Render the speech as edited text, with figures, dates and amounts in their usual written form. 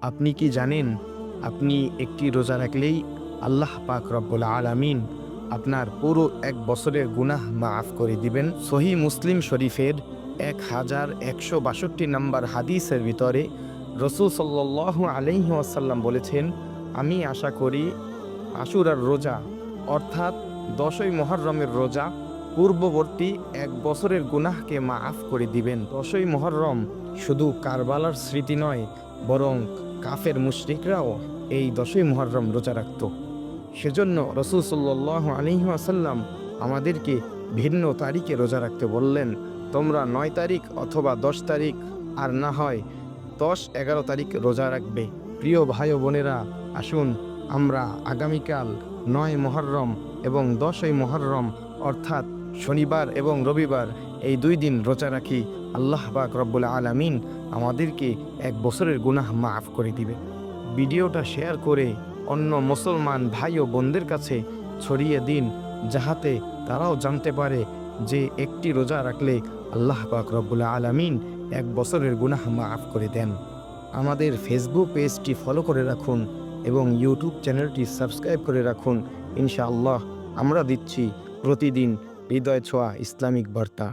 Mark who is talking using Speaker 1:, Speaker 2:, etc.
Speaker 1: আপনি কি জানেন আপনি একটি রোজা রাখলেই আল্লাহ পাক রব্বুল আলামিন আপনার পুরো এক বছরের গুনাহ মাফ করে দিবেন? সহি মুসলিম শরীফের 1162 নম্বর হাদিসের ভিতরে রসুল সাল্লাল্লাহু আলাইহি ওয়াসাল্লাম বলেছেন, আমি আশা করি আশুরার রোজা অর্থাৎ 10ই মুহররমের রোজা পূর্ববর্তী এক বছরের গুনাহকে মাফ করে দিবেন। 10ই মুহররম শুধু কারবালার স্মৃতি নয়, বরং কাফের মুশরিকরাও এই 10ই মুহররম রোজা রাখত। সেজন্য রসুল সাল্লাল্লাহু আলাইহি ওয়াসাল্লাম আমাদেরকে ভিন্ন তারিখে রোজা রাখতে বললেন। তোমরা 9 তারিখ অথবা 10 তারিখ, আর না হয় 10-11 তারিখ রোজা রাখবে। প্রিয় ভাই ও বোনেরা, আসুন আমরা আগামীকাল 9 মুহররম এবং 10ই মুহররম অর্থাৎ শনিবার এবং রবিবার এই 2 দিন রোজা রাখি। আল্লাহ পাক রব্বুল আলামিন আমাদেরকে এক বছরের গুনাহ মাফ করে দিবে। ভিডিওটা শেয়ার করে অন্য মুসলমান ভাই ও বোনদের কাছে ছড়িয়ে দিন, যাহাতে তারাও জানতে পারে যে একটি রোজা রাখলে আল্লাহ পাক রব্বুল আলামিন এক বছরের গুনাহ মাফ করে দেন। আমাদের ফেসবুক পেজটি ফলো করে রাখুন এবং ইউটিউব চ্যানেলটি সাবস্ক্রাইব করে রাখুন। ইনশাআল্লাহ আমরা দিচ্ছি প্রতিদিন হৃদয় ছোঁয়া ইসলামিক বার্তা।